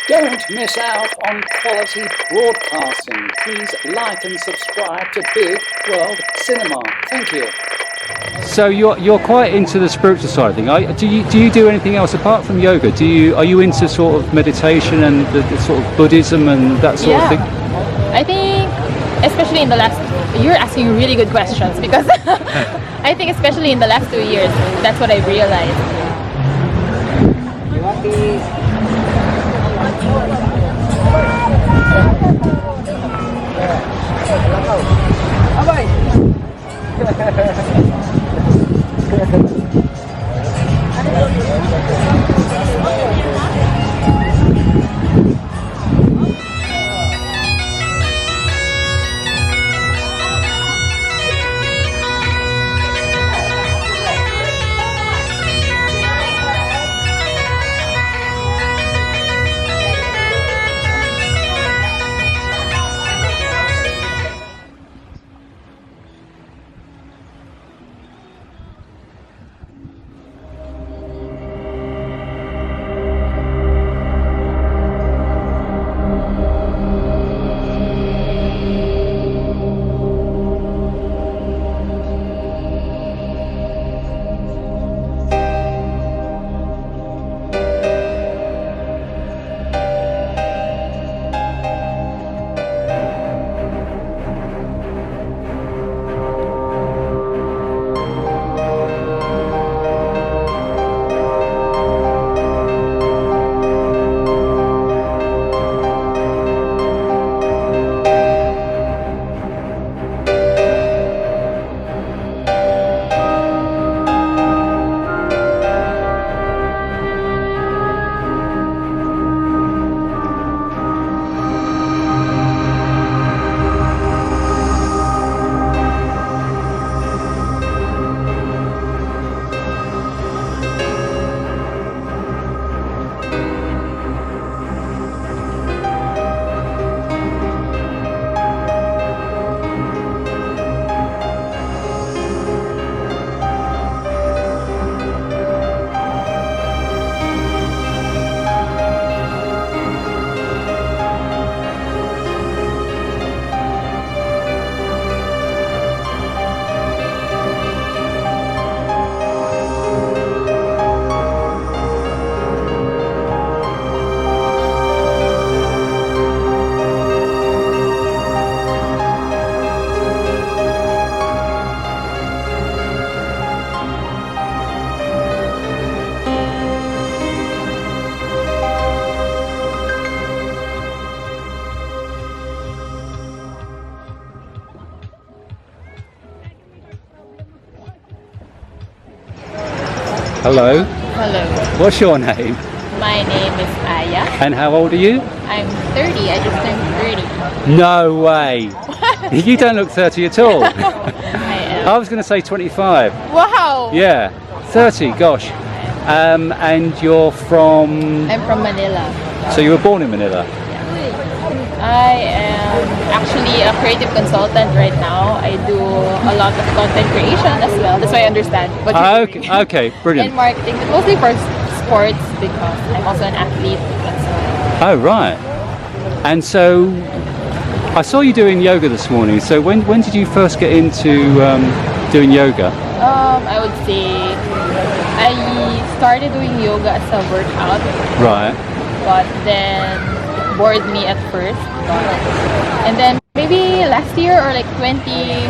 Don't miss out on quality broadcasting. Please like and subscribe to Bigg World Cinema. Thank you. So you're quite into the spiritual side of things. Do you do anything else apart from yoga? Are you into sort of meditation and the sort of Buddhism and that sort of thing? I think especially in the last, you're asking really good questions because I think especially in the last 2 years, that's what I realized. Hello. Hello. What's your name? My name is Aya. And how old are you? I'm 30. I just turned 30. No way. You don't look 30 at all. I am. I was going to say 25. Wow. Yeah, 30, gosh. And you're from... I'm from Manila. So you were born in Manila? I am actually a creative consultant right now. I do a lot of content creation as well. That's why I understand what you're doing. Okay, brilliant. And marketing, but mostly for sports because I'm also an athlete. Oh, right. And so I saw you doing yoga this morning. So when did you first get into doing yoga? I would say I started doing yoga as a workout. Right. But then it bored me at first. And then maybe last year or like 2018.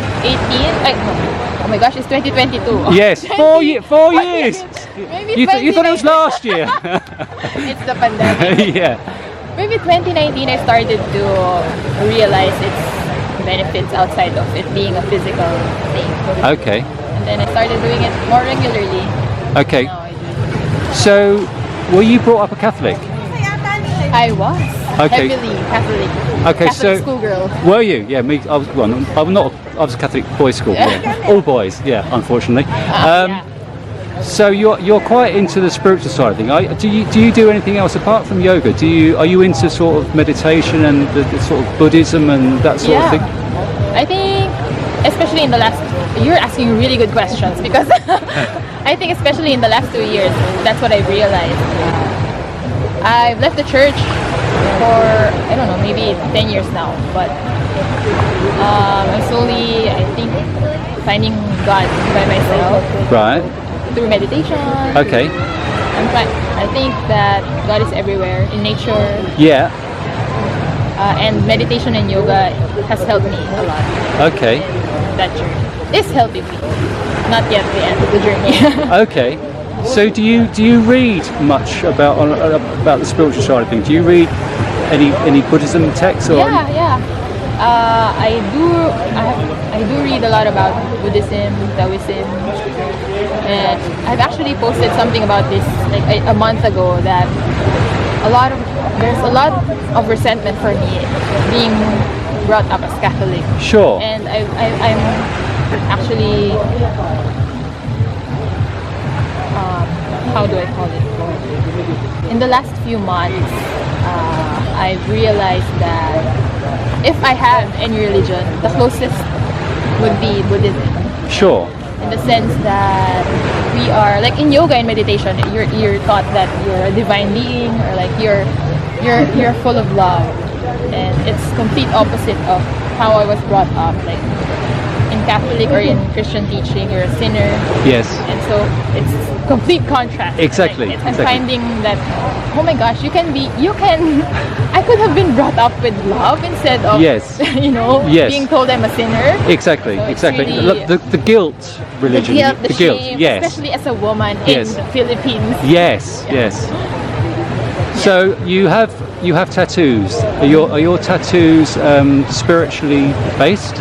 Oh my gosh, it's 2022. Yes, 4 years. Maybe You thought it was last year. It's the pandemic. Yeah. Maybe 2019 I started to realize its benefits outside of it being a physical thing. Okay. And then I started doing it more regularly. Okay. Now I do. So, were you brought up a Catholic? I was Okay. heavily Catholic. Okay, Catholic so schoolgirl. were you? Yeah, me. I was. Well, I'm not. I was a Catholic boys' school. Yeah. All boys. Yeah, unfortunately. Yeah. So you're quite into the spiritual side of things. Do you do anything else apart from yoga? Are you into sort of meditation and the sort of Buddhism and that sort of thing? I think especially in the last, you're asking really good questions because I think especially in the last 2 years, that's what I realized. I've left the church for, I don't know, maybe 10 years now. But I'm slowly, I think, finding God by myself Right. through meditation. Okay. I think that God is everywhere, in nature, Yeah. and meditation and yoga has helped me a lot. Okay. In that journey. It's helping me. Not yet the end of the journey. Okay. So do you read much about the spiritual side of things? Do you read any Buddhism texts or? Yeah. I do read a lot about Buddhism, Taoism, and I've actually posted something about this like a month ago that there's a lot of resentment for me being brought up as Catholic. Sure. And I'm actually how do I call it? In the last few months, I've realized that if I have any religion, the closest would be Buddhism. Sure. In the sense that we are like in yoga and meditation, you're taught that you're a divine being, or like you're full of love, and it's complete opposite of how I was brought up. Like in Catholic or in Christian teaching, you're a sinner. Yes. And so it's complete contrast. Exactly. Like, I'm exactly. finding that, oh my gosh, I could have been brought up with love instead of, Yes. Yes. being told I'm a sinner. Exactly. So it's exactly. really- Look, the guilt religion. The shame, Yes. especially as a woman Yes. in the Philippines. Yes. Yes. So you have tattoos. Are your tattoos spiritually based?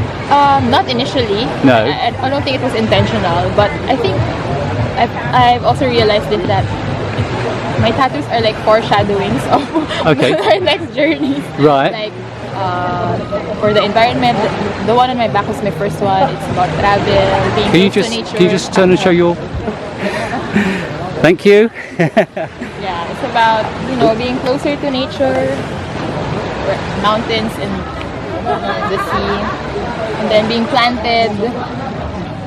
Not initially. No. I don't think it was intentional, but I think I've also realized this, that my tattoos are like foreshadowings of Okay. our next journey. Right. Like for the environment, the one on my back was my first one. It's about travel, being close to nature. Can you just turn and show your? Thank you. Yeah, it's about being closer to nature, mountains and the sea, and then being planted,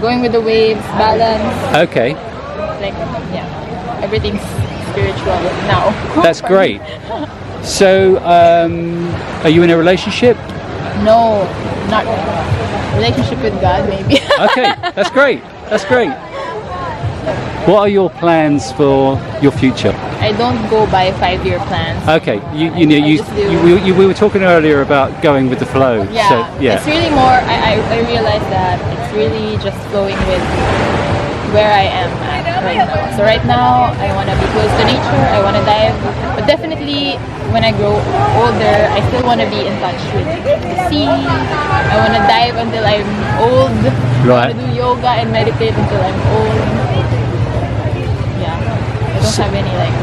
going with the waves, balance. Okay. Like everything's spiritual now. That's great. So, are you in a relationship? No, not really. Relationship with God, maybe. Okay, that's great. That's great. What are your plans for your future? I don't go by 5-year plans. Okay, we were talking earlier about going with the flow. Yeah, So, yeah. It's really more. I realize that it's really just flowing with where I am at right now. So right now, I want to be close to nature. I want to dive, but definitely when I grow older, I still want to be in touch with the sea. I want to dive until I'm old. Right. I want to do yoga and meditate until I'm old. Yeah, I don't have any like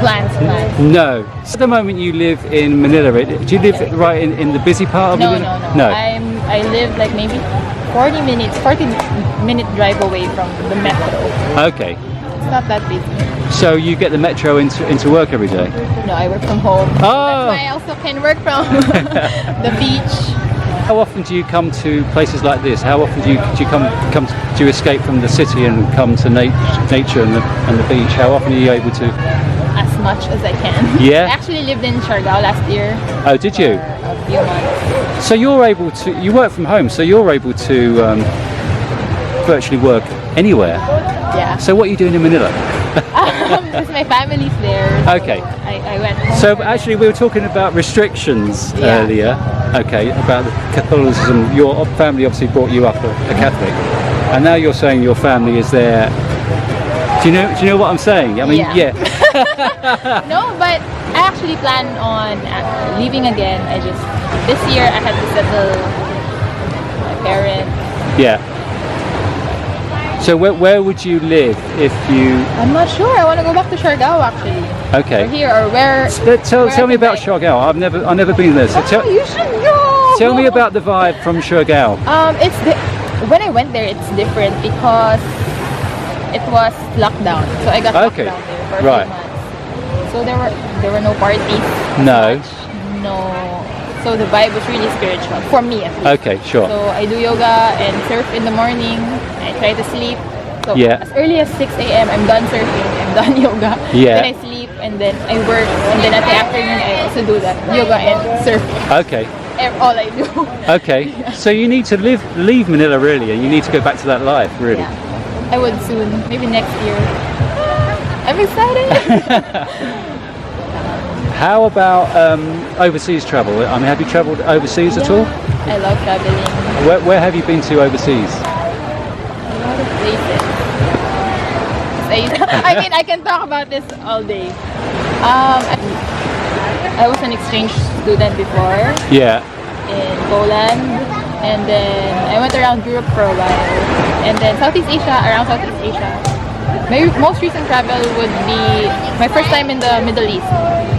plans. No. So at the moment you live in Manila, right? Do you live right in the busy part of No. No. I live like maybe 40 minute drive away from the metro. Okay. It's not that busy. So you get the metro into work every day? No, I work from home. Oh. That's why I also can work from the beach. How often do you come to places like this? How often do you escape from the city and come to nature and the beach? How often are you able to? As much as I can. Yeah? I actually lived in Siargao last year. Oh, did you? For a few months. So you work from home, so you're able to virtually work anywhere. Yeah. So what are you doing in Manila? Because my family's there. So Okay. I went home. So actually we were talking about restrictions Yeah. earlier, okay, about the Catholicism. Your family obviously brought you up a Catholic, and now you're saying your family is there. Do you know what I'm saying? I mean, yeah. No, but I actually plan on leaving again. This year I had to settle my parents. Yeah. So where would you live if you? I'm not sure. I want to go back to Siargao actually. Okay. Or here or where? Tell me about Siargao. I've never been there. So You should go. tell me about the vibe from Siargao. When I went there, it's different because it was lockdown. So I got locked down there for a Right. few months. So there were no parties. No. No. So the vibe was really spiritual for me at least. Okay, sure. So I do yoga and surf in the morning. I try to sleep. So Yeah. as early as 6 a.m. I'm done surfing. I'm done yoga. Yeah. Then I sleep and then I work, and then at the afternoon I also do that yoga and surf. Okay. All I do. Okay. So you need to leave Manila really, and you need to go back to that life really. Yeah. I would soon, maybe next year. I'm excited. How about overseas travel? I mean, have you travelled overseas at all? I love traveling. Where have you been to overseas? A lot of places. I mean, I can talk about this all day. I was an exchange student before Yeah. in Poland, and then I went around Europe for a while, and then around Southeast Asia. My most recent travel would be my first time in the Middle East.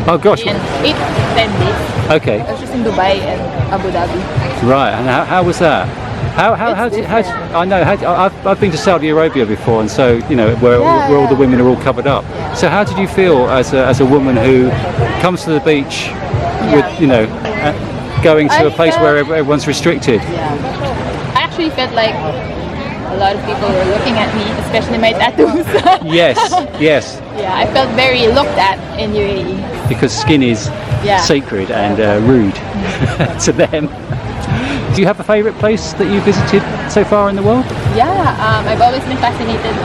Oh gosh. In 8 to 10 days. Okay. I was just in Dubai and Abu Dhabi. Right. And how was that? How I know I've been to Saudi Arabia before, and so you know where all the women are all covered up. So how did you feel as a woman who comes to the beach with going to a place where everyone's restricted? Yeah. I actually felt like a lot of people were looking at me, especially my tattoos. Yes. Yes. Yeah, I felt very looked at in UAE. Because skin is sacred and rude to them. Do you have a favourite place that you visited so far in the world? Yeah, I've always been fascinated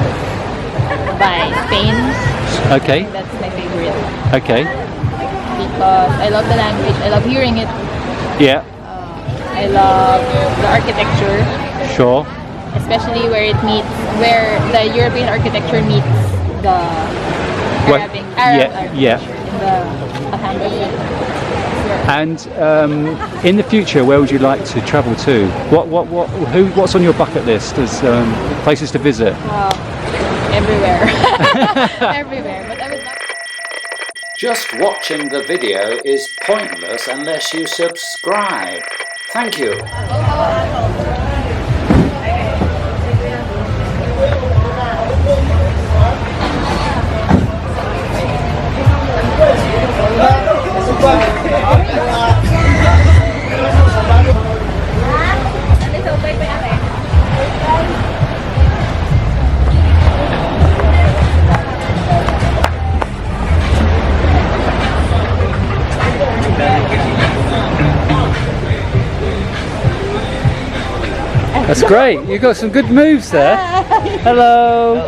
by Spain. Okay. That's my favorite. Okay. Because I love the language, I love hearing it. Yeah. I love the architecture. Sure. Especially where the European architecture meets the Arab architecture in the Alhambra. And in the future, where would you like to travel to? What's on your bucket list as places to visit? Everywhere. Everywhere. But I would like. Just watching the video is pointless unless you subscribe. Thank you. That's great. You got some good moves there. Hello.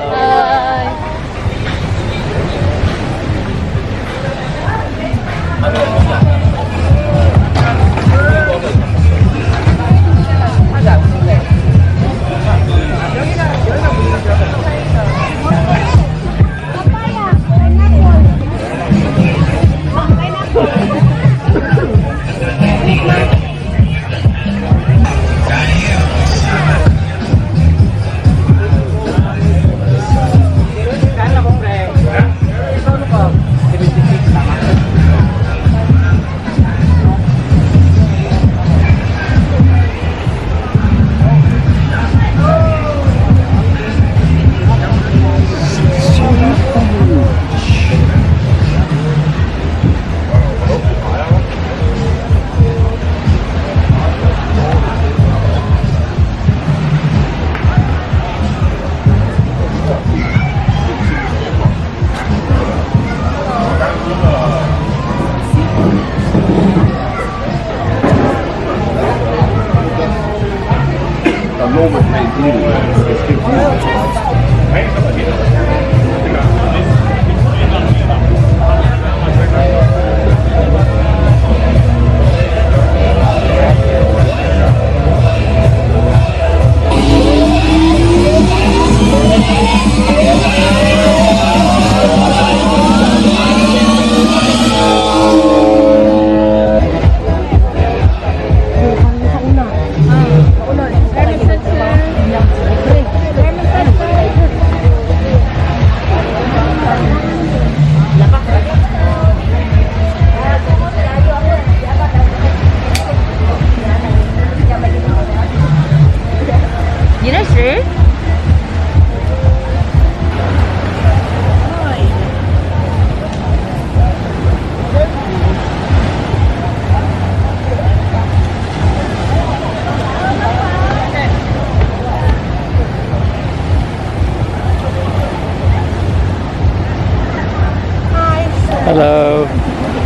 Hello.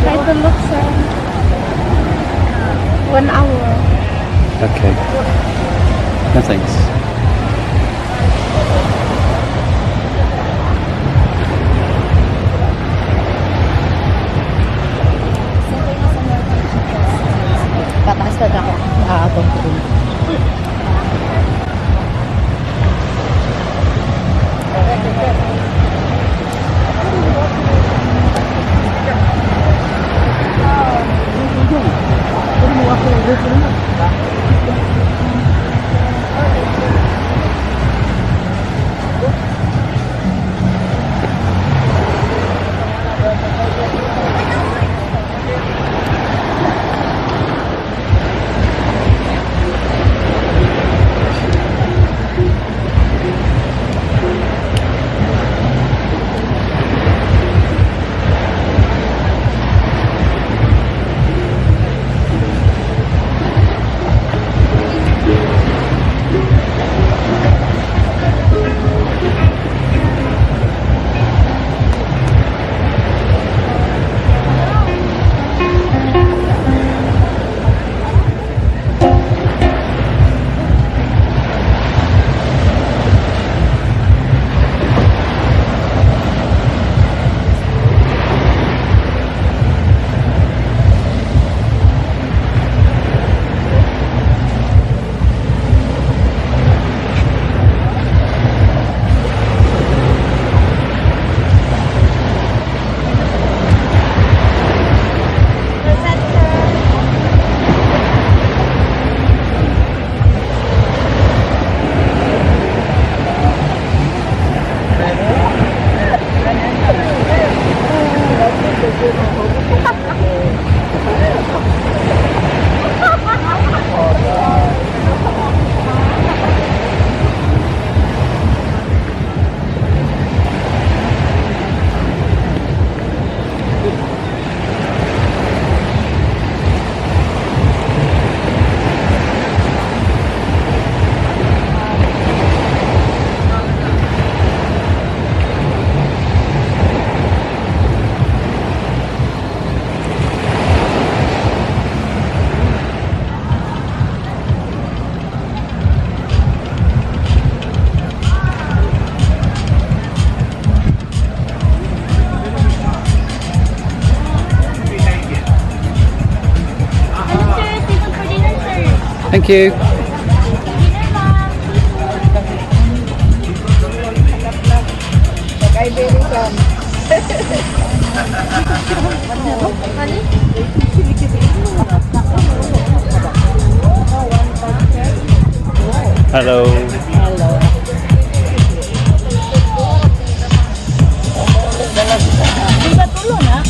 Try to look, sir. 1 hour. Okay. No thanks. Tataas na ako. Nakakabang ko rin. Thank you. Hello. Hello. Di ba tulong ha?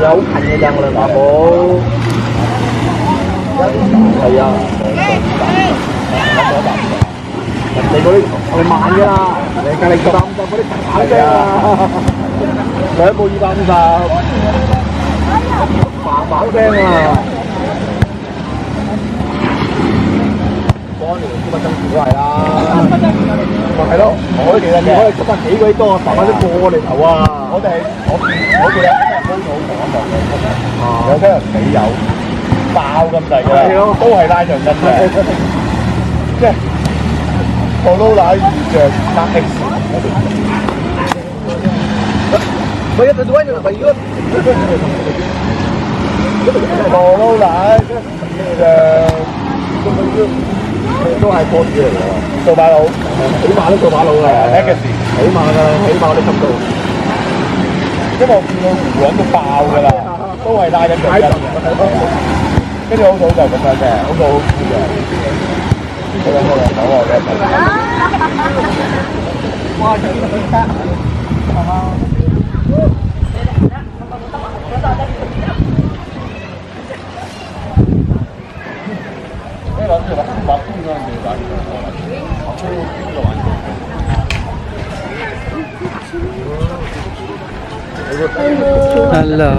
有好近嘅人啦，大佬。係啊，人哋嗰啲係慢㗎啦，你隔離30嗰啲打聲啊，兩部250，麻麻聲啊！嗰年乜爭都係啦，咪係咯，我哋其實我哋執得幾鬼多，大把都過我哋頭啊！我哋哋高到望一望嘅，有啲人死友爆咁滯㗎啦，都係拉長筋嘅，即係我撈奶遇着搭 X， 我一直都喺度為咗我撈奶都係波子嚟㗎，做馬佬，起碼都做馬佬㗎 ，X， 起碼我哋執到。因為我見到湖人都爆㗎啦，都係拉緊長筋嘅，跟住好早就咁樣嘅，好早好酷嘅，好啦，等我嘅一齊。哇！長得幾得係嘛？你諗住話搬嗰陣時打電話啦，我搬邊個玩嘅？Hello.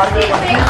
嘅